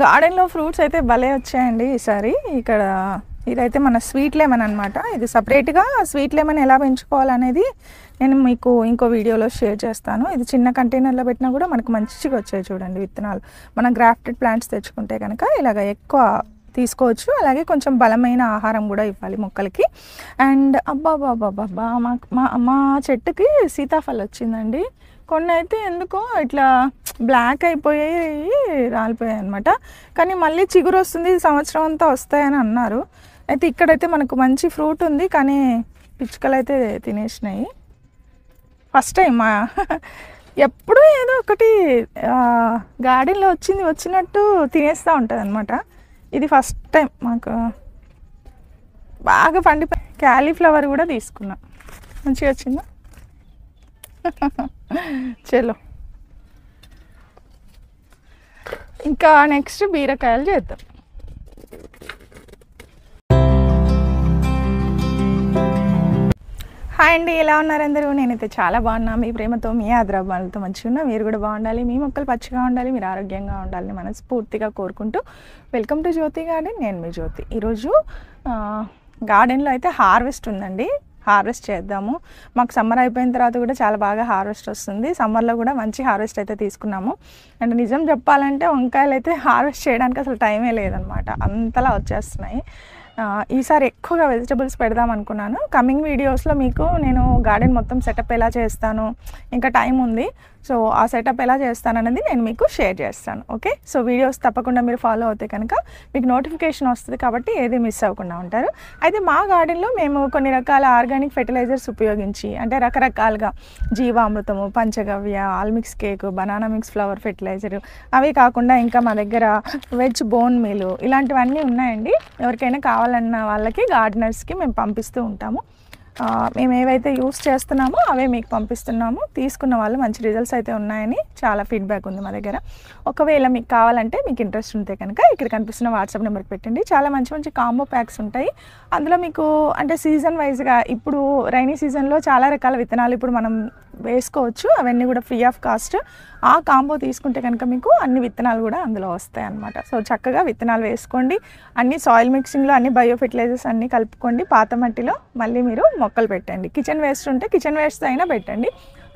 గార్డెన్లో ఫ్రూట్స్ అయితే భలే వచ్చాయండి ఈసారి. ఇక్కడ ఇదైతే మన స్వీట్ లెమన్ అనమాట. ఇది సపరేట్గా స్వీట్ లెమన్ ఎలా పెంచుకోవాలనేది నేను మీకు ఇంకో వీడియోలో షేర్ చేస్తాను. ఇది చిన్న కంటైనర్లో పెట్టినా కూడా మనకు మంచిగా వచ్చాయి చూడండి విత్తనాలు. మనం గ్రాఫ్టెడ్ ప్లాంట్స్ తెచ్చుకుంటే కనుక ఇలాగ ఎక్కువ తీసుకోవచ్చు. అలాగే కొంచెం బలమైన ఆహారం కూడా ఇవ్వాలి మొక్కలకి. అండ్ అబ్బాబాబాబా మా చెట్టుకి సీతాఫలం వచ్చిందండి. కొన్ని అయితే ఎందుకో ఇట్లా బ్లాక్ అయిపోయాయి, రాలిపోయాయి అనమాట. కానీ మళ్ళీ చిగురు వస్తుంది, సంవత్సరం అంతా వస్తాయని అన్నారు. అయితే ఇక్కడైతే మనకు మంచి ఫ్రూట్ ఉంది, కానీ పిచ్చుకలు అయితే తినేసినాయి. ఫస్ట్ టైం ఎప్పుడూ ఏదో ఒకటి గార్డెన్లో వచ్చినట్టు తినేస్తూ ఉంటుంది అనమాట. ఇది ఫస్ట్ టైం మాకు బాగా పండిపోయి. క్యాలీఫ్లవర్ కూడా తీసుకున్నా, మంచిగా వచ్చిందా. చలో ఇంకా నెక్స్ట్ బీరకాయలు చేద్దాం. హాయ్ అండి, ఎలా ఉన్నారు అందరూ? నేనైతే చాలా బాగున్నా. మీ ప్రేమతో, మీ ఆదరాబాలతో మంచిగా ఉన్నా. మీరు కూడా బాగుండాలి, మీ మొక్కలు పచ్చిగా ఉండాలి, మీరు ఆరోగ్యంగా ఉండాలని మనస్ఫూర్తిగా కోరుకుంటూ వెల్కమ్ టు జ్యోతి గార్డెన్. నేను మీ జ్యోతి. ఈరోజు గార్డెన్లో అయితే హార్వెస్ట్ ఉందండి, హార్వెస్ట్ చేద్దాము. మాకు సమ్మర్ అయిపోయిన తర్వాత కూడా చాలా బాగా హార్వెస్ట్ వస్తుంది. సమ్మర్లో కూడా మంచి హార్వెస్ట్ అయితే తీసుకున్నాము. అండ్ నిజం చెప్పాలంటే వంకాయలు అయితే హార్వెస్ట్ చేయడానికి అసలు టైమే లేదనమాట, అంతలా వచ్చేస్తున్నాయి. ఈసారి ఎక్కువగా వెజిటబుల్స్ పెడదాం అనుకున్నాను. కమింగ్ వీడియోస్లో మీకు నేను గార్డెన్ మొత్తం సెటప్ ఎలా చేస్తాను, ఇంకా టైం ఉంది, సో ఆ సెటప్ ఎలా చేస్తానన్నది నేను మీకు షేర్ చేస్తాను. ఓకే, సో వీడియోస్ తప్పకుండా మీరు ఫాలో అవుతే కనుక మీకు నోటిఫికేషన్ వస్తుంది, కాబట్టి ఏది మిస్ అవ్వకుండా ఉంటారు. అయితే మా గార్డెన్లో మేము కొన్ని రకాల ఆర్గానిక్ ఫెర్టిలైజర్స్ ఉపయోగించి, అంటే రకరకాలుగా జీవామృతము, పంచగవ్య, ఆల్మిక్స్ cake, banana mix flower fertiliser, అవి కాకుండా ఇంకా మా దగ్గర వెజ్ బోన్ మీల్, ఇలాంటివన్నీ ఉన్నాయండి. ఎవరికైనా కావాలన్న వాళ్ళకి, గార్డెనర్స్కి మేము పంపిస్తూ ఉంటాము. మేము ఏవైతే యూస్ చేస్తున్నామో అవే మీకు పంపిస్తున్నాము. తీసుకున్న వాళ్ళు మంచి రిజల్ట్స్ అయితే ఉన్నాయని చాలా ఫీడ్బ్యాక్ ఉంది మా దగ్గర. ఒకవేళ మీకు కావాలంటే, మీకు ఇంట్రెస్ట్ ఉంటే కనుక ఇక్కడ కనిపిస్తున్న వాట్సాప్ నెంబర్కి పెట్టండి. చాలా మంచి మంచి కాంబో ప్యాక్స్ ఉంటాయి అందులో. మీకు అంటే సీజన్ వైజ్గా, ఇప్పుడు రైనీ సీజన్లో చాలా రకాల విత్తనాలు ఇప్పుడు మనం వేసుకోవచ్చు, అవన్నీ కూడా ఫ్రీ ఆఫ్ కాస్ట్. ఆ కాంబో తీసుకుంటే కనుక మీకు అన్ని విత్తనాలు కూడా అందులో వస్తాయి అన్నమాట. సో చక్కగా విత్తనాలు వేసుకోండి. అన్ని సాయిల్ మిక్సింగ్లో అన్ని బయో ఫెర్టిలైజర్స్ అన్నీ కలుపుకోండి. పాత మట్టిలో మళ్ళీ మీరు మొక్కలు పెట్టండి. కిచెన్ వేస్ట్ ఉంటే కిచెన్ వేస్ట్ అయినా పెట్టండి.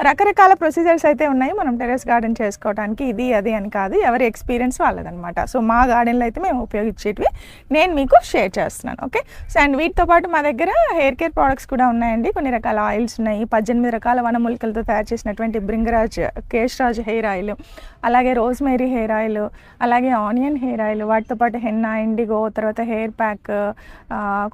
రకరకాల ప్రొసీజర్స్ అయితే ఉన్నాయి మనం టెర్రస్ గార్డెన్ చేసుకోవడానికి. ఇది అది అని కాదు, ఎవరి ఎక్స్పీరియన్స్ వాళ్ళదనమాట. సో మా గార్డెన్లో అయితే మేము ఉపయోగించేటివి నేను మీకు షేర్ చేస్తున్నాను. ఓకే, సో అండ్ వీటితో పాటు మా దగ్గర హెయిర్ కేర్ ప్రోడక్ట్స్ కూడా ఉన్నాయండి. కొన్ని రకాల ఆయిల్స్ ఉన్నాయి. 18 రకాల వనమూలికలతో తయారు చేసినటువంటి బ్రింగరాజ్, కేష్రాజ్ హెయిర్ ఆయిల్, అలాగే రోజ్మేరీ హెయిర్ ఆయిల్, అలాగే ఆనియన్ హెయిర్ ఆయిల్, వాటితో పాటు హెన్నా, ఇండిగో, తర్వాత hair pack,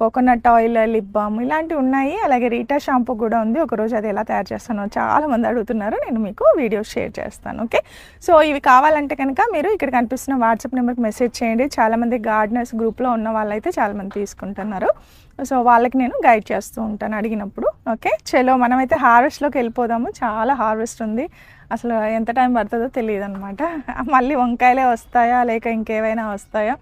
coconut oil, lip balm, ఇలాంటివి ఉన్నాయి. అలాగే రీటా షాంపూ కూడా ఉంది. ఒకరోజు అది ఎలా తయారు చేస్తానో చాలా మంది అడుగుతున్నారు, నేను మీకు వీడియో షేర్ చేస్తాను. ఓకే, సో ఇవి కావాలంటే కనుక మీరు ఇక్కడ కనిపిస్తున్న వాట్సాప్ నెంబర్కి మెసేజ్ చేయండి. చాలామంది గార్డెనర్స్ గ్రూప్లో ఉన్న వాళ్ళైతే చాలామంది తీసుకుంటున్నారు. సో వాళ్ళకి నేను గైడ్ చేస్తూ ఉంటాను అడిగినప్పుడు. ఓకే, చలో మనమైతే హార్వెస్ట్లోకి వెళ్ళిపోదాము. చాలా హార్వెస్ట్ ఉంది, అసలు ఎంత టైం పడుతుందో తెలియదు అనమాట. మళ్ళీ వంకాయలే వస్తాయా లేక ఇంకేవైనా వస్తాయా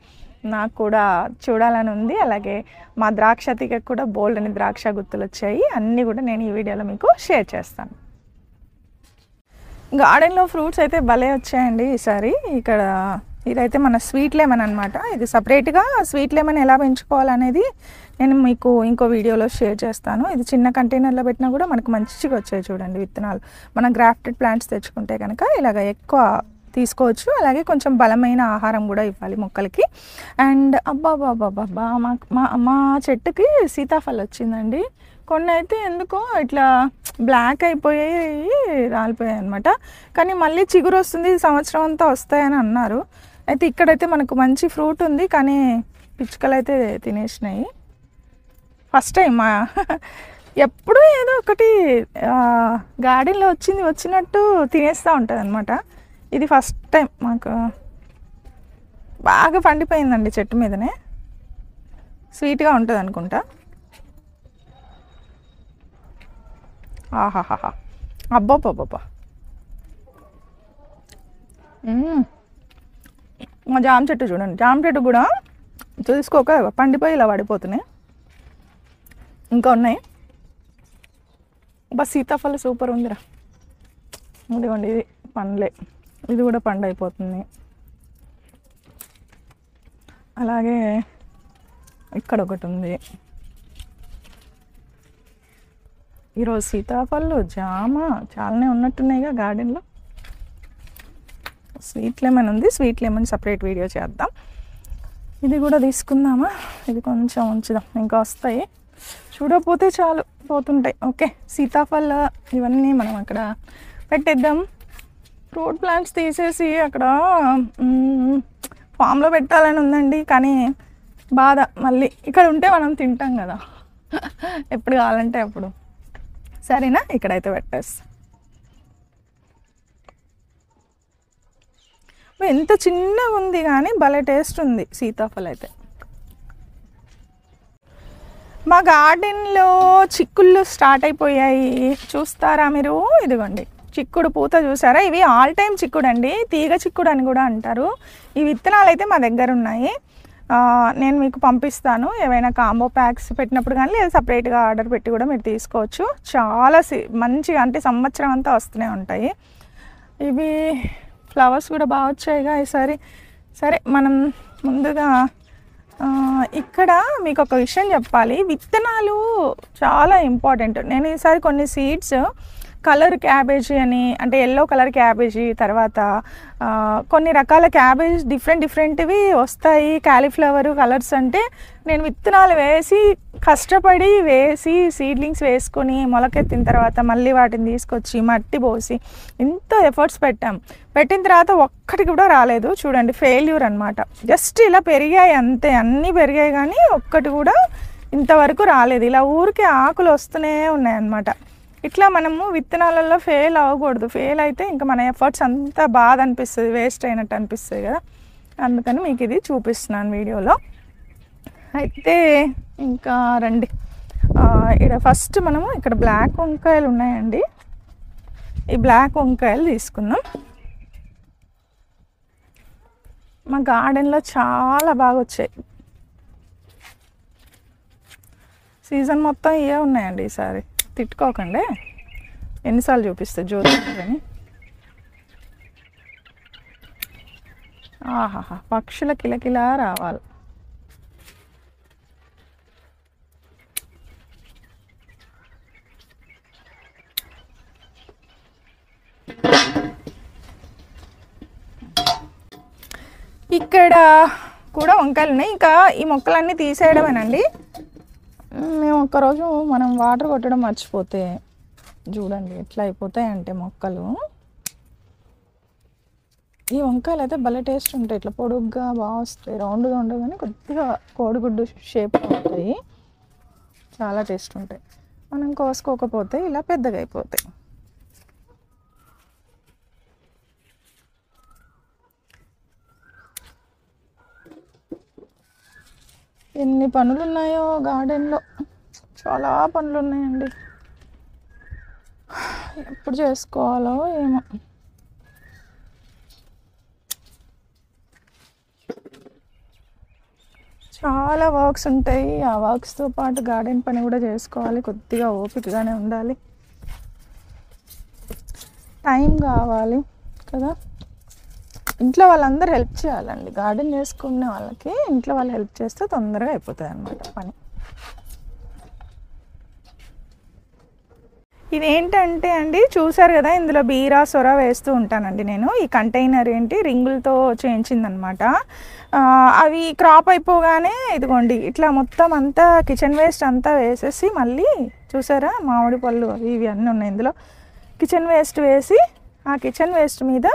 నాకు కూడా చూడాలని ఉంది. అలాగే మా ద్రాక్ష తీగకు కూడా బోల్డ్ అని ద్రాక్ష గుత్తులు వచ్చాయి. అన్నీ కూడా నేను ఈ వీడియోలో మీకు షేర్ చేస్తాను. గార్డెన్లో ఫ్రూట్స్ అయితే భలే వచ్చాయండి ఈసారి. ఇక్కడ ఇదైతే మన స్వీట్ లెమన్ అనమాట. ఇది సపరేట్గా స్వీట్ లెమన్ ఎలా పెంచుకోవాలనేది నేను మీకు ఇంకో వీడియోలో షేర్ చేస్తాను. ఇది చిన్న కంటైనర్లో పెట్టినా కూడా మనకు మంచిగా వచ్చాయి చూడండి విత్తనాలు. మనం గ్రాఫ్టెడ్ ప్లాంట్స్ తెచ్చుకుంటే కనుక ఇలాగ ఎక్కువ తీసుకోవచ్చు. అలాగే కొంచెం బలమైన ఆహారం కూడా ఇవ్వాలి మొక్కలకి. అండ్ అబ్బాబాబాబా మా చెట్టుకి సీతాఫలం వచ్చిందండి. కొన్ని అయితే ఎందుకో ఇట్లా బ్లాక్ అయిపోయాయి, రాలిపోయాయి అనమాట. కానీ మళ్ళీ చిగురు వస్తుంది, సంవత్సరం అంతా వస్తాయని అన్నారు. అయితే ఇక్కడైతే మనకు మంచి ఫ్రూట్ ఉంది, కానీ పిచ్చుకలు అయితే తినేసినాయి. ఫస్ట్ టైం ఎప్పుడూ ఏదో ఒకటి గార్డెన్లో వచ్చినట్టు తినేస్తూ ఉంటుంది అనమాట. ఇది ఫస్ట్ టైం మాకు బాగా పండిపోయిందండి చెట్టు మీదనే. స్వీట్గా ఉంటుంది అనుకుంటా. ఆహాహా, అబ్బాబ్బాబ్బా, మా జామ చెట్టు చూడండి. జామ చెట్టు కూడా చూసుకోక పండిపోయి ఇలా పడిపోతున్నాయి. ఇంకా ఉన్నాయి. బస్ సీతాఫలం సూపర్ ఉందిరా. ఇదిగోండి, ఇది పండ్లే, ఇది కూడా పండు అయిపోతుంది. అలాగే ఇక్కడ ఒకటి ఉంది. ఈరోజు సీతాఫళ్ళు, జామ చాలానే ఉన్నట్టున్నాయిగా గార్డెన్లో. స్వీట్ లెమన్ ఉంది, స్వీట్ లెమన్ సపరేట్ వీడియో చేద్దాం. ఇది కూడా తీసుకుందామా? ఇది కొంచెం ఉంచుదాం, ఇంకా వస్తాయి. చూడకపోతే చాలు, పోతుంటాయి. ఓకే, సీతాఫల్ ఇవన్నీ మనం అక్కడ పెట్టేద్దాం. ఫ్రూట్ ప్లాంట్స్ తీసేసి అక్కడ ఫామ్లో పెట్టాలని ఉందండి, కానీ బాధ. మళ్ళీ ఇక్కడ ఉంటే మనం తింటాం కదా, ఎప్పుడు కావాలంటే అప్పుడు. సరేనా, ఇక్కడైతే పెట్టేస్తాం. ఎంత చిన్నగా ఉంది కానీ భలే టేస్ట్ ఉంది సీతాఫలం అయితే. మా గార్డెన్లో చిక్కుళ్ళు స్టార్ట్ అయిపోయాయి, చూస్తారా మీరు? ఇదిగోండి చిక్కుడు పూత చూసారా? ఇవి ఆల్ టైమ్ చిక్కుడు అండి, తీగ చిక్కుడు అని కూడా అంటారు. ఈ విత్తనాలు అయితే మా దగ్గర ఉన్నాయి, నేను మీకు పంపిస్తాను. ఏవైనా కాంబో ప్యాక్స్ పెట్టినప్పుడు కానీ లేదా సపరేట్గా ఆర్డర్ పెట్టి కూడా మీరు తీసుకోవచ్చు. చాలా మంచిగా, అంటే సంవత్సరం అంతా వస్తూనే ఉంటాయి. ఇవి ఫ్లవర్స్ కూడా బాగా వచ్చాయిగా ఈసారి. సరే, మనం ముందుగా ఇక్కడ మీకు ఒక విషయం చెప్పాలి. విత్తనాలు చాలా ఇంపార్టెంట్. నేను ఈసారి కొన్ని సీడ్స్ కలర్ క్యాబేజీ అని, అంటే ఎల్లో కలర్ క్యాబేజీ, తర్వాత కొన్ని రకాల క్యాబేజ్ డిఫరెంట్వి వస్తాయి. క్యాలీఫ్లవర్ కలర్స్ అంటే నేను విత్తనాలు వేసి కష్టపడి వేసి సీడ్లింగ్స్ వేసుకొని మొలకెత్తిన తర్వాత మళ్ళీ వాటిని తీసుకొచ్చి మట్టి పోసి ఇంత ఎఫర్ట్స్ పెట్టిన తర్వాత ఒక్కటి కూడా రాలేదు. చూడండి, ఫెయిల్యూర్ అనమాట. జస్ట్ ఇలా పెరిగాయి అంతే, అన్నీ పెరిగాయి కానీ ఒక్కటి కూడా ఇంతవరకు రాలేదు. ఇలా ఊరికే ఆకులు వస్తూనే ఉన్నాయన్నమాట. ఇట్లా మనము విత్తనాలలో ఫెయిల్ అవ్వకూడదు. ఫెయిల్ అయితే ఇంకా మన ఎఫర్ట్స్ అంతా బాధ అనిపిస్తుంది, వేస్ట్ అయినట్టు అనిపిస్తుంది కదా. అందుకని మీకు ఇది చూపిస్తున్నాను వీడియోలో. అయితే ఇంకా రండి, ఇక్కడ ఫస్ట్ మనము ఇక్కడ బ్లాక్ వంకాయలు ఉన్నాయండి. ఈ బ్లాక్ వంకాయలు తీసుకుందాం. మా గార్డెన్లో చాలా బాగా వచ్చాయి. సీజన్ మొత్తం ఇవే ఉన్నాయండి ఈసారి. తిట్టుకోకండి, ఎన్నిసార్లు చూపిస్తే జ్యోతి అని. ఆహాహా, పక్షుల కిలకిలా రావాలి. ఇక్కడ కూడా వంకాయలు ఉన్నాయి. ఇంకా ఈ మొక్కలన్నీ తీసేయడమేనండి. మేము ఒక్కరోజు మనం వాటర్ కొట్టడం మర్చిపోతే చూడండి ఎట్లా అయిపోతాయంటే మొక్కలు. ఈ వంకాయలు అయితే భలే టేస్ట్ ఉంటాయి, ఇట్లా పొడుగ్గా బాగా వస్తాయి. రౌండ్గా ఉండవు కానీ కొద్దిగా కోడిగుడ్డు షేప్ అవుతాయి, చాలా టేస్ట్ ఉంటాయి. మనం కోసుకోకపోతే ఇలా పెద్దగా అయిపోతాయి. ఎన్ని పనులు ఉన్నాయో గార్డెన్లో, చాలా పనులు ఉన్నాయండి. ఎప్పుడు చేసుకోవాలో ఏమో. చాలా వర్క్స్ ఉంటాయి. ఆ వర్క్స్తో పాటు గార్డెన్ పని కూడా చేసుకోవాలి. కొద్దిగా ఓపికగానే ఉండాలి, టైం కావాలి కదా. ఇంట్లో వాళ్ళందరూ హెల్ప్ చేయాలండి. గార్డెన్ చేసుకునే వాళ్ళకి ఇంట్లో వాళ్ళు హెల్ప్ చేస్తే తొందరగా అయిపోతుంది అన్నమాట పని. ఇదేంటంటే అండి, చూసారు కదా, ఇందులో బీరా సొర వేస్తూ ఉంటానండి నేను. ఈ కంటైనర్ ఏంటి రింగులతో చేయించిందనమాట. అవి క్రాప్ అయిపోగానే ఇదిగోండి ఇట్లా మొత్తం అంతా కిచెన్ వేస్ట్ అంతా వేసేసి, మళ్ళీ చూసారా మామిడి పళ్ళు అవి ఇవి అన్నీ ఉన్నాయి ఇందులో. కిచెన్ వేస్ట్ వేసి ఆ కిచెన్ వేస్ట్ మీద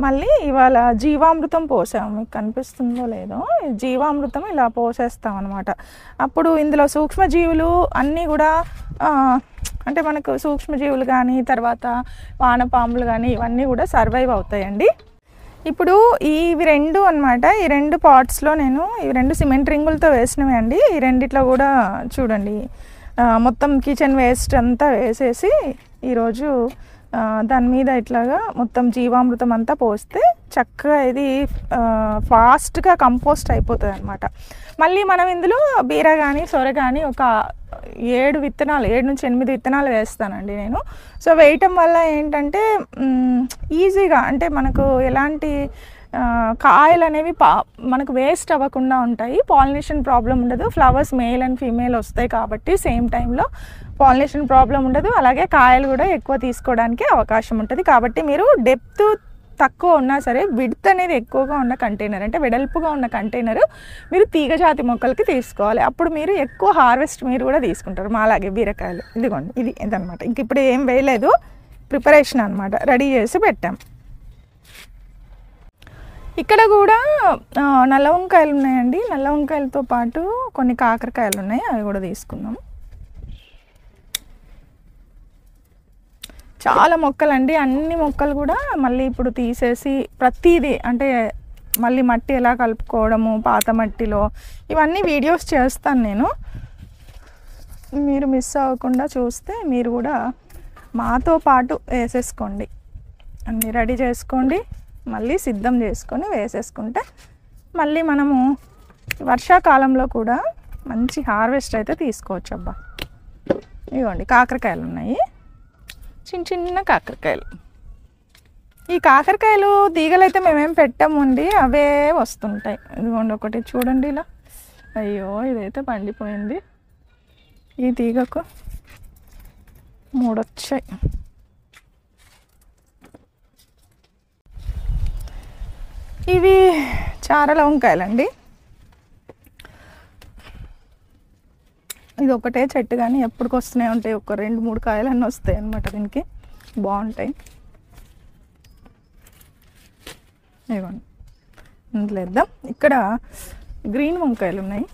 మళ్ళీ ఇవాళ జీవామృతం పోసాము. మీకు కనిపిస్తుందో లేదో, జీవామృతం ఇలా పోసేస్తాం అనమాట. అప్పుడు ఇందులో సూక్ష్మజీవులు అన్నీ కూడా, అంటే మనకు సూక్ష్మజీవులు కానీ తర్వాత వానపాములు కానీ ఇవన్నీ కూడా సర్వైవ్ అవుతాయండి. ఇప్పుడు ఇవి రెండు అనమాట. ఈ రెండు పాట్స్లో నేను ఇవి రెండు సిమెంట్ రింగులతో వేసినవి అండి. ఈ రెండిట్లో కూడా చూడండి మొత్తం కిచెన్ వేస్ట్ అంతా వేసేసి ఈరోజు దాని మీద ఇట్లాగా మొత్తం జీవామృతం అంతా పోస్తే చక్కగా ఇది ఫాస్ట్గా కంపోస్ట్ అయిపోతుంది అనమాట. మళ్ళీ మనం ఇందులో బీర కానీ సొర కానీ ఒక 7 నుంచి 8 విత్తనాలు వేస్తానండి నేను. సో వేయటం వల్ల ఏంటంటే ఈజీగా, అంటే మనకు ఎలాంటి కాయలు అనేవి మనకు వేస్ట్ అవ్వకుండా ఉంటాయి, పాలినేషన్ ప్రాబ్లం ఉండదు, ఫ్లవర్స్ మేల్ అండ్ ఫీమేల్ వస్తాయి కాబట్టి సేమ్ టైంలో పాలినేషన్ ప్రాబ్లం ఉండదు, అలాగే కాయలు కూడా ఎక్కువ తీసుకోవడానికి అవకాశం ఉంటుంది. కాబట్టి మీరు డెప్త్ తక్కువ ఉన్నా సరే విడ్త్ అనేది ఎక్కువగా ఉన్న కంటైనర్, అంటే వెడల్పుగా ఉన్న కంటైనర్ మీరు తీగజాతి మొక్కలకి తీసుకోవాలి. అప్పుడు మీరు ఎక్కువ హార్వెస్ట్ మీరు కూడా తీసుకుంటారు. మా అలాగే బీరకాయలు ఇదిగోండి, ఇది ఇదనమాట. ఇంక ఇప్పుడు ఏం వేయలేదు, ప్రిపరేషన్ అనమాట, రెడీ చేసి పెట్టాం. ఇక్కడ కూడా నల్ల వంకాయలు ఉన్నాయండి. నల్ల వంకాయలతో పాటు కొన్ని కాకరకాయలు ఉన్నాయి, అవి కూడా తీసుకుందాం. చాలా మొక్కలండి, అన్ని మొక్కలు కూడా మళ్ళీ ఇప్పుడు తీసేసి ప్రతిదీ అంటే మళ్ళీ మట్టి ఎలా కలుపుకోవడము పాత మట్టిలో ఇవన్నీ వీడియోస్ చేస్తాను నేను. మీరు మిస్ అవ్వకుండా చూస్తే మీరు కూడా మాతో పాటు వేసేసుకోండి, అన్నీ రెడీ చేసుకోండి, మళ్ళీ సిద్ధం చేసుకొని వేసేసుకుంటే మళ్ళీ మనము వర్షాకాలంలో కూడా మంచి హార్వెస్ట్ అయితే తీసుకోవచ్చు. అబ్బా ఇదిగోండి కాకరకాయలు ఉన్నాయి, చిన్న చిన్న కాకరకాయలు. ఈ కాకరకాయలు తీగలు అయితే మేమేం పెట్టామండి, అవే వస్తుంటాయి. ఇదిగోండి ఒకటి చూడండి ఇలా, అయ్యో ఇదైతే పండిపోయింది. ఈ తీగకు 3 వచ్చాయి. ఇవి చారల వంకాయలండి. ఇది ఒకటే చెట్టు కానీ ఎప్పటికి వస్తూనే ఉంటాయి, ఒక 2-3 కాయలన్నీ వస్తాయి అన్నమాట. దీనికి బాగుంటాయి. ఇవ్వండి ఇందులో వేద్దాం. ఇక్కడ గ్రీన్ వంకాయలు ఉన్నాయి.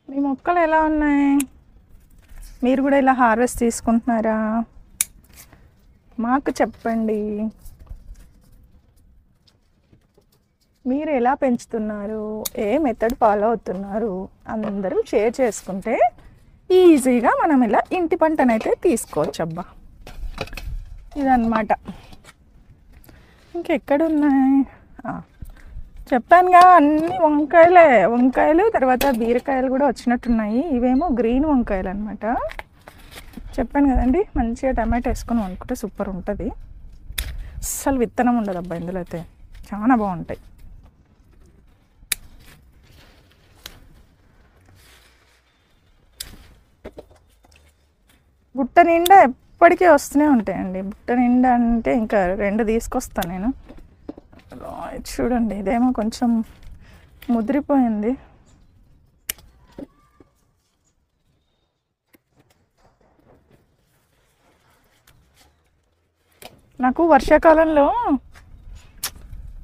మీ మొక్కలు ఎలా ఉన్నాయి? మీరు కూడా ఇలా హార్వెస్ట్ తీసుకుంటున్నారా? మాకు చెప్పండి, మీరు ఎలా పెంచుతున్నారు, ఏ మెథడ్ ఫాలో అవుతున్నారు, అందరూ షేర్ చేసుకుంటే ఈజీగా మనం ఇలా ఇంటి పంటనైతే తీసుకోవచ్చు. అబ్బా ఇదన్నమాట. ఇంకెక్కడున్నాయి చెప్పానుగా, అన్ని వంకాయలు తర్వాత బీరకాయలు కూడా వచ్చినట్టున్నాయి. ఇవేమో గ్రీన్ వంకాయలు అనమాట. చెప్పాను కదండి, మంచిగా టమాటో వేసుకొని వండుకుంటే సూపర్ ఉంటుంది. అస్సలు విత్తనం ఉండదు అబ్బా ఇందులో అయితే, చాలా బాగుంటాయి. బుట్ట నిండా ఎప్పటికీ వస్తూనే ఉంటాయండి. బుట్ట నిండా అంటే ఇంకా 2 తీసుకొస్తాను నేను. చూడండి ఇదేమో కొంచెం ముదిరిపోయింది. నాకు వర్షాకాలంలో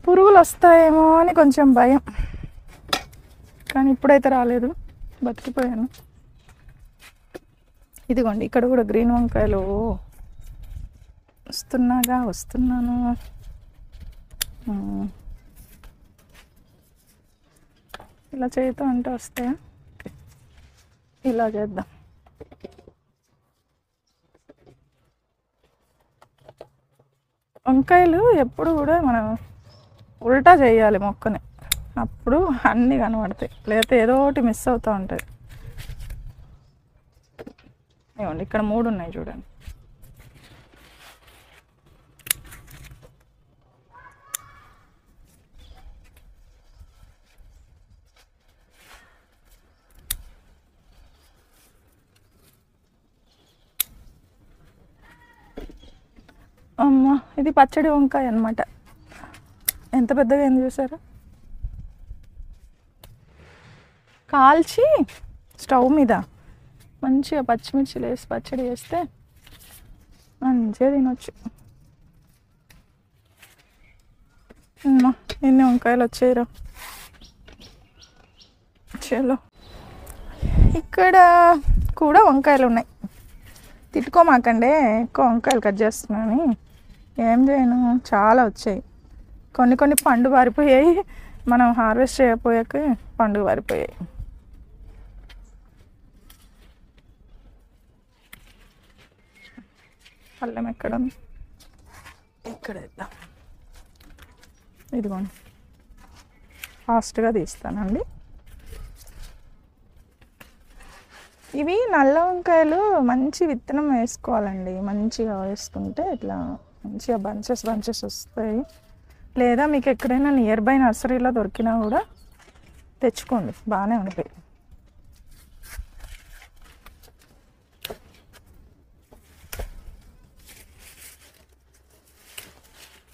పురుగులు వస్తాయేమో అని కొంచెం భయం, కానీ ఇప్పుడైతే రాలేదు, బతికిపోయాను. ఇదిగోండి ఇక్కడ కూడా గ్రీన్ వంకాయలు వస్తున్నాను. ఇలా చేద్దాం అంటే వస్తాయా? ఇలా చేద్దాం. వంకాయలు ఎప్పుడు కూడా మనం ఉల్టా చేయాలి మొక్కని, అప్పుడు అన్నీ కనబడతాయి, లేకపోతే ఏదో ఒకటి మిస్ అవుతూ ఉంటుంది. ఇవ్వండి ఇక్కడ 3 ఉన్నాయి చూడండి. అమ్మ ఇది పచ్చడి వంకాయ అన్నమాట. ఎంత పెద్దగా ఏం చూసారా? కాల్చి స్టవ్ మీద మంచిగా పచ్చిమిర్చిలు వేసి పచ్చడి వేస్తే మంచిగా తినొచ్చు. ఎన్ని వంకాయలు వచ్చాయిరా. చలో ఇక్కడ కూడా వంకాయలు ఉన్నాయి. తిట్టుకోమాకండే, ఎక్కువ వంకాయలు కట్ చేస్తున్నాను. ఏం చేయను, చాలా వచ్చాయి. కొన్ని పండు వారిపోయాయి, మనం హార్వెస్ట్ చేయకపోయాక పండు వారిపోయాయి. అల్లం ఎక్కడ? ఇక్కడ ఇద్దాం. ఇదిగోండి ఫాస్ట్గా తీస్తానండి. ఇవి నల్ల వంకాయలు మంచి విత్తనం వేసుకోవాలండి. మంచిగా వేసుకుంటే ఇట్లా మంచిగా బంచెస్ బంచెస్ వస్తాయి. లేదా మీకు ఎక్కడైనా నియర్ బై నర్సరీలో దొరికినా కూడా తెచ్చుకోండి, బాగానే ఉంటాయి.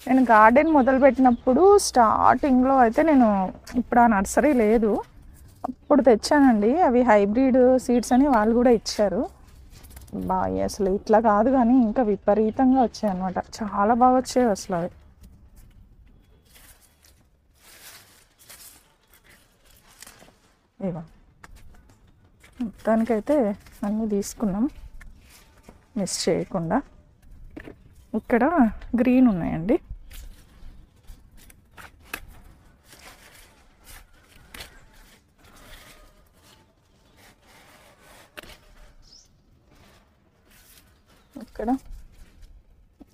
నేను గార్డెన్ మొదలుపెట్టినప్పుడు స్టార్టింగ్లో అయితే నేను ఇప్పుడు ఆ నర్సరీ లేదు, అప్పుడు తెచ్చానండి. అవి హైబ్రిడ్ సీడ్స్ అని వాళ్ళు కూడా ఇచ్చారు. బాగా అసలు ఇట్లా కాదు కానీ ఇంకా విపరీతంగా వచ్చాయి అన్నమాట. చాలా బాగా వచ్చాయి అసలు అవి. ఇవా మొత్తానికైతే అన్నీ తీసుకున్నాం మిస్ చేయకుండా. ఇక్కడ గ్రీన్ ఉన్నాయండి.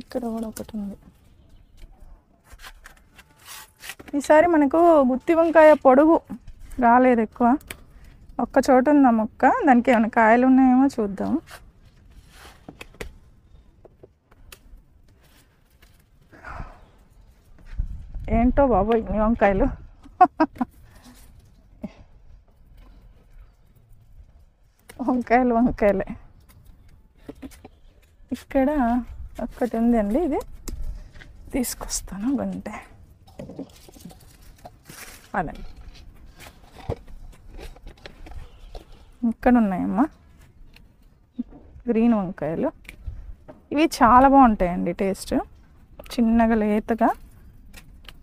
ఇక్కడ కూడా ఒకటి ఉంది. ఈసారి మనకు గుత్తి వంకాయ పొడుగు రాలేదు ఎక్కువ, ఒక్క చోట ఉందా మొక్క, దానికి ఏమైనా కాయలు ఉన్నాయేమో చూద్దాం. ఏంటో బాబు ఇన్ని వంకాయలు. వంకాయలే. ఇక్కడ ఒక్కటి ఉందండి, ఇది తీసుకొస్తాను గంటే. అదండి ఇక్కడ ఉన్నాయమ్మా గ్రీన్ వంకాయలు. ఇవి చాలా బాగుంటాయండి టేస్ట్, చిన్నగా లేతగా,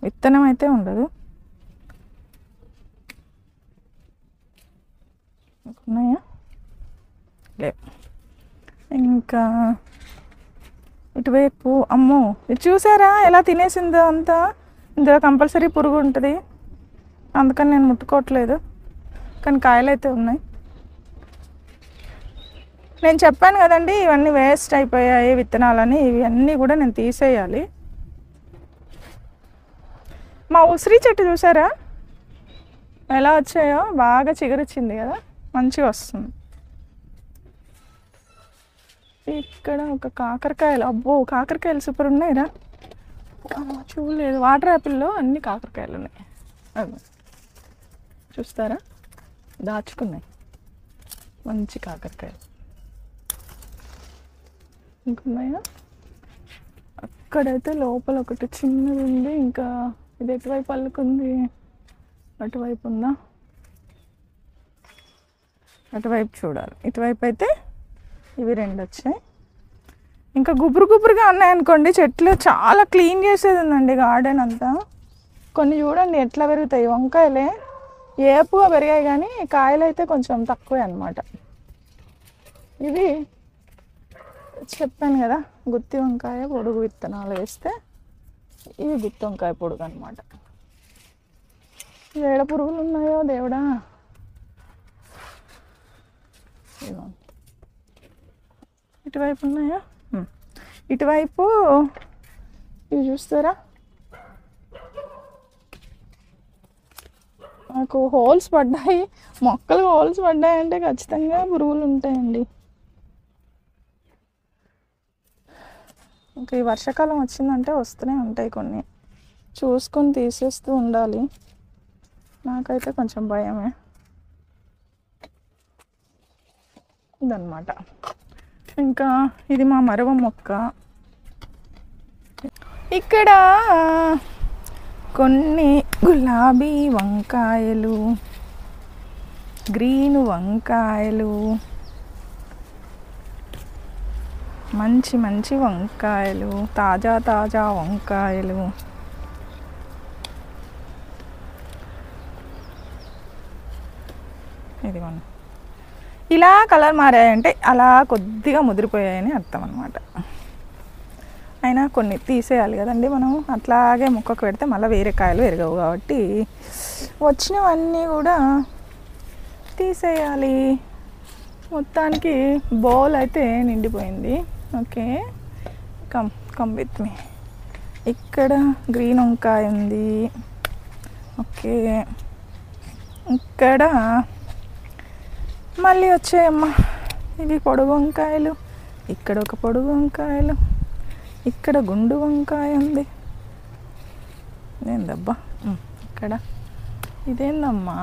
విత్తనం అయితే ఉండదు. ఉన్నాయా లేవు. ఇంకా ఇటువైపు అమ్మో ఇది చూసారా ఎలా తినేసిందో అంతా. ఇందులో కంపల్సరీ పురుగు ఉంటుంది, అందుకని నేను ముట్టుకోవట్లేదు. కానీ కాయలు అయితే ఉన్నాయి. నేను చెప్పాను కదండి ఇవన్నీ వేస్ట్ అయిపోయాయి విత్తనాలని, ఇవన్నీ కూడా నేను తీసేయాలి. మా ఉసిరి చెట్టు చూసారా ఎలా వచ్చాయో, బాగా చిగురిచ్చింది కదా, మంచిగా వస్తుంది. ఇక్కడ ఒక కాకరకాయలు, అబ్బో కాకరకాయలు సూపర్ ఉన్నాయిరా. చూడలేదు, వాటర్ యాపిల్లో అన్ని కాకరకాయలు ఉన్నాయి. అవి చూస్తారా దాచుకున్నాయి మంచి కాకరకాయలు. ఇంకున్నాయా? అక్కడైతే లోపల ఒకటి చిన్నది ఉంది. ఇంకా ఇది ఎటువైపు అల్లుకుంది, అటువైపు ఉందా? అటువైపు చూడాలి. ఇటువైపు అయితే ఇవి రెండు వచ్చాయి. ఇంకా గుబురుగా ఉన్నాయనుకోండి చెట్లు, చాలా క్లీన్ చేసేది ఉందండి గార్డెన్ అంతా. కొన్ని చూడండి ఎట్లా పెరుగుతాయి, వంకాయలే ఏపుగా పెరిగాయి కానీ కాయలు అయితే కొంచెం తక్కువే అన్నమాట. ఇవి చెప్పాను కదా గుత్తి వంకాయ పొడుగు విత్తనాలు వేస్తే ఇవి గుత్తి వంకాయ పొడుగు అన్నమాట. ఏడ పురుగులు ఉన్నాయో దేవుడా. ఇటువైపు ఉన్నాయా? ఇటువైపు ఇవి చూస్తారా, నాకు హోల్స్ పడ్డాయి. మొక్కలు హోల్స్ పడ్డాయంటే ఖచ్చితంగా పురుగులు ఉంటాయండి. ఇంకా ఈ వర్షాకాలం వచ్చిందంటే వస్తూనే ఉంటాయి కొన్ని, చూసుకొని తీసేస్తూ ఉండాలి. నాకైతే కొంచెం భయమే ఇదన్నమాట. ఇంకా ఇది మా మరవ మొక్క. ఇక్కడ కొన్ని గులాబీ వంకాయలు, గ్రీన్ వంకాయలు, మంచి వంకాయలు, తాజా వంకాయలు. ఇదిగోండి, ఇలా కలర్ మారాయంటే అలా కొద్దిగా ముదిరిపోయాయని అర్థం అన్నమాట. అయినా కొన్ని తీసేయాలి కదండి మనం, అట్లాగే ముక్కకు పెడితే మళ్ళీ వేరే కాయలు ఎరగవు కాబట్టి వచ్చినవన్నీ కూడా తీసేయాలి. మొత్తానికి బౌల్ అయితే నిండిపోయింది. Okay, come with me. ఇక్కడ గ్రీన్ వంకాయ ఉంది. ఓకే, ఇక్కడ మళ్ళీ వచ్చాయమ్మా ఇవి పొడుగు వంకాయలు. ఇక్కడ ఒక పొడుగు వంకాయలు, ఇక్కడ గుండు వంకాయ ఉంది. ఏందబ్బా ఇక్కడ ఇదేందమ్మా,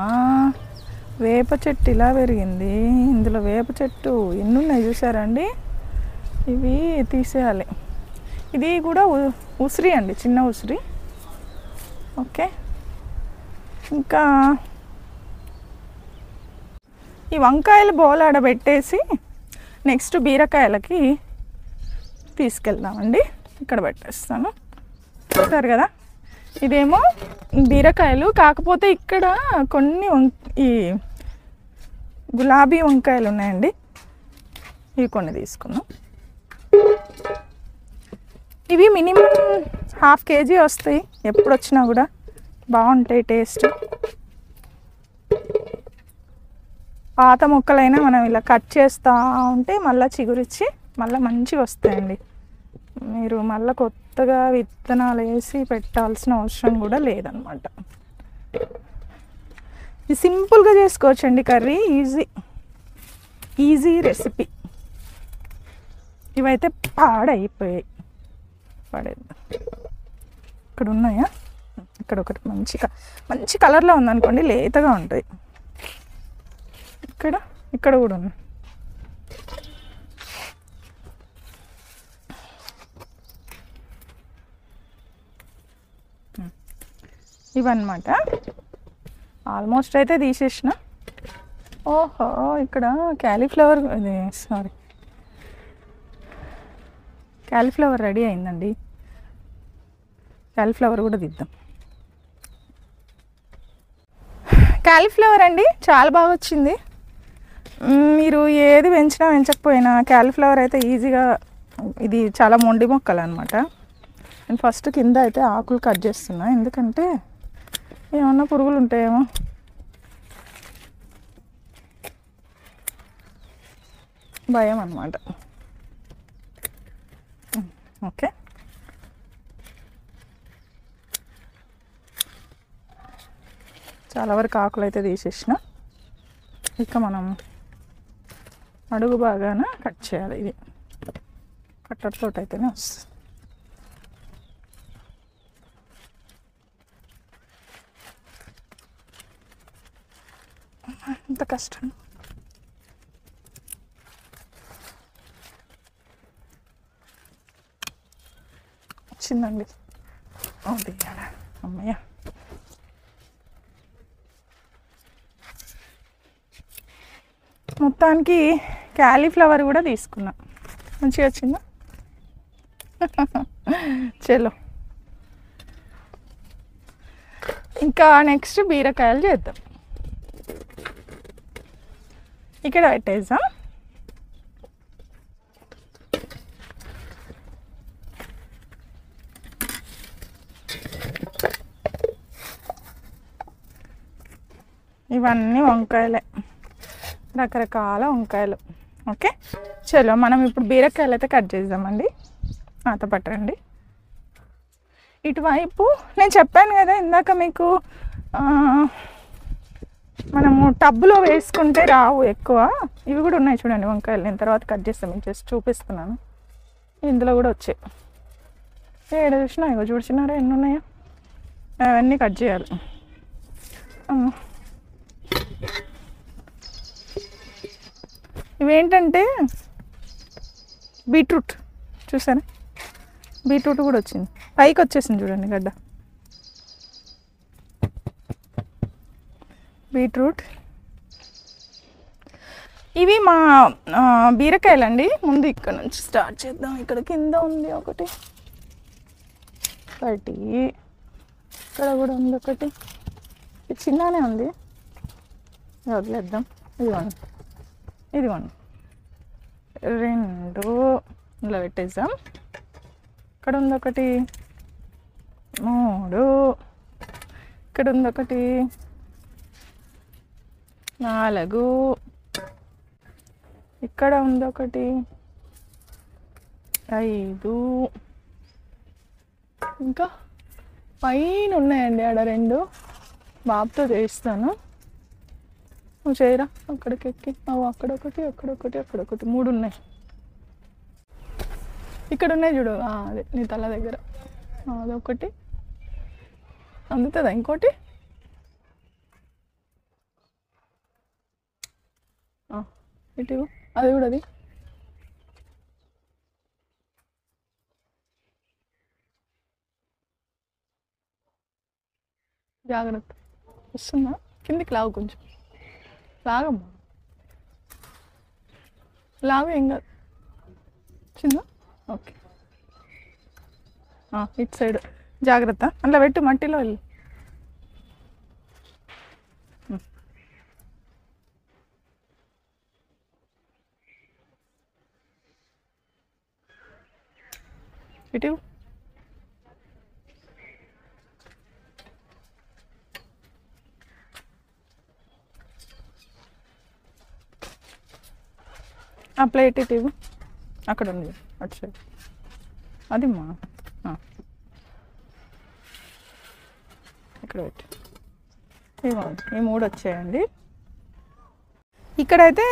వేప చెట్టు ఇలా పెరిగింది. ఇందులో వేప చెట్టు ఎన్ని ఉన్నాయి చూసారండి. ఇవి తీసేయాలి. ఇది కూడా ఉసిరి అండి, చిన్న ఉసిరి. ఓకే, ఇంకా ఈ వంకాయలు బోలాడబెట్టేసి నెక్స్ట్ బీరకాయలకి తీసుకెళ్దామండి. ఇక్కడ పెట్టేస్తాను చూస్తారు కదా. ఇదేమో బీరకాయలు, కాకపోతే ఇక్కడ కొన్ని ఈ గులాబీ వంకాయలు ఉన్నాయండి. ఇవి కొన్ని తీసుకున్నాం. ఇవి మినిమం 1/2 kg వస్తాయి. ఎప్పుడు వచ్చినా కూడా బాగుంటాయి టేస్ట్. పాత ముక్కలైనా మనం ఇలా కట్ చేస్తూ ఉంటే మళ్ళీ చిగురిచ్చి మళ్ళీ మంచిగా వస్తాయండి. మీరు మళ్ళీ కొత్తగా విత్తనాలు వేసి పెట్టాల్సిన అవసరం కూడా లేదనమాట. ఇది సింపుల్గా చేసుకోవచ్చండి కర్రీ. Easy recipe. ఇవైతే పాడైపోయాయి, పడేద్దాం. ఇక్కడ ఉన్నాయా? ఇక్కడ ఒకటి మంచి కలర్లో ఉందనుకోండి, లేతగా ఉంటాయి. ఇక్కడ కూడా ఉన్నాయి. ఇవన్నమాట. ఆల్మోస్ట్ అయితే తీసేసిన. ఓహో, ఇక్కడ క్యాలీఫ్లవర్ రెడీ అయిందండి. క్యాలీఫ్లవర్ కూడా తీద్దాం. క్యాలీఫ్లవర్ అండి చాలా బాగా వచ్చింది. మీరు ఏది పెంచకపోయినా క్యాలీఫ్లవర్ అయితే ఈజీగా, ఇది చాలా మొండి మొక్కలు అనమాట. నేను ఫస్ట్ కింద అయితే ఆకులు కట్ చేస్తున్నా, ఎందుకంటే ఏమన్నా పురుగులు ఉంటాయేమో. భయం అన్నమాట. ఓకే, చాలా వరకు ఆకులు అయితే తీసేసిన. ఇక మనం అడుగు బాగాన కట్ చేయాలి. ఇది కట్టర్తో అయితేనే వస్తుంది. ఎంత కష్టం. వచ్చిందండి. అమ్మయ్య. మొత్తానికి క్యాలీఫ్లవర్ కూడా తీసుకున్నా. మంచిగా వచ్చిందా? చలో, ఇంకా నెక్స్ట్ బీరకాయలు చేద్దాం. ఇక్కడ పెట్టేద్దాం. ఇవన్నీ వంకాయలే, రకరకాల వంకాయలు. ఓకే, చలో మనం ఇప్పుడు బీరకాయలు అయితే కట్ చేద్దామండి. నాతో పట్టండి. ఇటువైపు నేను చెప్పాను కదా ఇందాక మీకు, మనము టబ్బులో వేసుకుంటే రావు ఎక్కువ. ఇవి కూడా ఉన్నాయి చూడండి వంకాయలు. నేను తర్వాత కట్ చేస్తాను, మీకు జస్ట్ చూపిస్తున్నాను. ఇందులో కూడా వచ్చాయి. ఏడ చూసినా ఇగో చూసినారా ఎన్ని ఉన్నాయో. అవన్నీ కట్ చేయాలి. ఇవేంటంటే బీట్రూట్, చూసారా? బీట్రూట్ కూడా వచ్చింది, పైకి వచ్చేసింది చూడండి గడ్డ. బీట్రూట్. ఇవి మా బీరకాయలండి. ముందు ఇక్కడ నుంచి స్టార్ట్ చేద్దాం. ఇక్కడ కింద ఉంది ఒకటి, ఇక్కడ కూడా ఉంది ఒకటి. ఇది చిన్ననే ఉంది, వదిలేద్దాం. ఇదిగోండి, ఇదిగోండి 2 ఇలా పెట్టేద్దాం. ఇక్కడ ఉంది ఒకటి, 3, ఇక్కడ ఉంది ఒకటి, 4, ఇక్కడ ఉంది ఒకటి, 5, ఇంకా పైన ఉన్నాయండి ఆడ 2. బాబుతో చేస్తాను. నువ్వు చేయరా అక్కడికి ఎక్కి. అక్కడొకటి అక్కడొకటి అక్కడొకటి 3 ఉన్నాయి. ఇక్కడ ఉన్నాయి చూడు, అదే నీ తల దగ్గర అదొకటి. అందుతుందా ఇంకోటి? ఇటు అది కూడా, అది జాగ్రత్త. వస్తుందా? కిందికి లాగు, కొంచెం లాగమ్మా, లాగు, ఏం కాదు. వచ్చిందా? ఓకే. ఇటు సైడ్ జాగ్రత్త, అందులో పెట్టు, మట్టిలో వెళ్ళి. ఇటు ఆ ప్లేట్ ఇటు ఇవ్వు, అక్కడ ఉంది అటు సైడ్, అది మా ఇక్కడ పెట్టి. ఈ 3 వచ్చాయండి. ఇక్కడైతే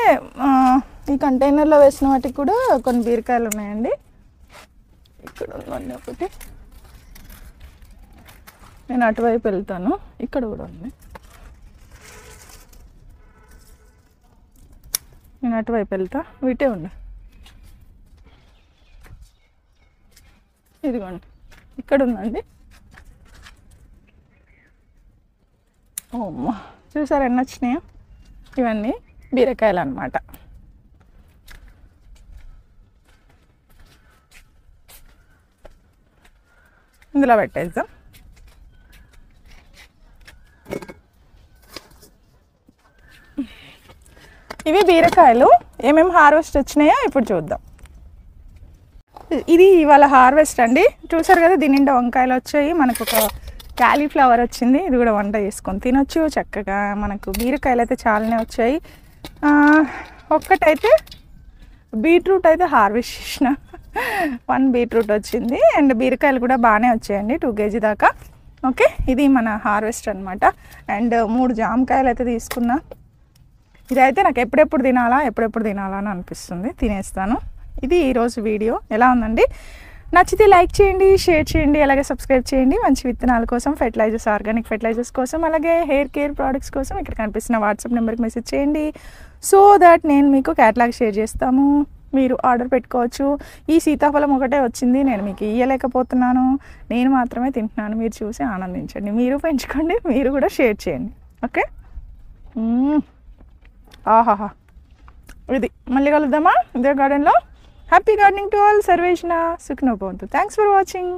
ఈ కంటైనర్లో వేసిన వాటికి కూడా కొన్ని బీరకాయలు ఉన్నాయండి. ఇక్కడ ఉందండి ఒకటి, నేను అటువైపు వెళ్తాను. ఇక్కడ కూడా ఉంది, నేను అటువైపు వెళ్తా. వీటే ఉండ, ఇదిగోండి ఇక్కడ ఉందండి. అమ్మా, చూసారు ఎన్ని వచ్చినాయో? ఇవన్నీ బీరకాయలు అన్నమాట. ఇందులో పెట్టేద్దాం. ఇవి బీరకాయలు. ఏమేమి హార్వెస్ట్ వచ్చినాయో ఇప్పుడు చూద్దాం. ఇది ఇవాళ హార్వెస్ట్ అండి. చూసారు కదా, దీని నిండా వంకాయలు వచ్చాయి. మనకు ఒక క్యాలీఫ్లవర్ వచ్చింది, ఇది కూడా వంట చేసుకొని తినొచ్చు చక్కగా. మనకు బీరకాయలు అయితే చాలానే వచ్చాయి. ఒక్కటైతే బీట్రూట్ అయితే హార్వెస్ట్ చేసిన, 1 బీట్రూట్ వచ్చింది. అండ్ బీరకాయలు కూడా బాగానే వచ్చాయండి, 2 kg దాకా. ఓకే, ఇది మన హార్వెస్ట్ అనమాట. అండ్ 3 జామకాయలు అయితే తీసుకున్నా. ఇదైతే నాకు ఎప్పుడెప్పుడు తినాలా అని అనిపిస్తుంది, తినేస్తాను. ఇది ఈరోజు వీడియో. ఎలా ఉందండి? నచ్చితే లైక్ చేయండి, షేర్ చేయండి, అలాగే సబ్స్క్రైబ్ చేయండి. మంచి విత్తనాల కోసం, ఫెర్టిలైజర్స్, ఆర్గానిక్ ఫెర్టిలైజర్స్ కోసం, అలాగే హెయిర్ కేర్ ప్రోడక్ట్స్ కోసం ఇక్కడ కనిపిస్తున్న వాట్సాప్ నెంబర్కి మెసేజ్ చేయండి. సో దట్ నేను మీకు క్యాటలాగ్ షేర్ చేస్తాము, మీరు ఆర్డర్ పెట్టుకోవచ్చు. ఈ సీతాఫలం ఒకటే వచ్చింది, నేను మీకు ఇయ్యలేకపోతున్నాను, నేను మాత్రమే తింటున్నాను. మీరు చూసి ఆనందించండి, మీరు పెంచుకోండి, మీరు కూడా షేర్ చేయండి. ఓకే, ఆహాహా. ఇది మళ్ళీ కలుద్దామా ఇదే గార్డెన్లో. Happy gardening to all. సర్వేషణ సుఖినో భవంతు. Thanks for watching.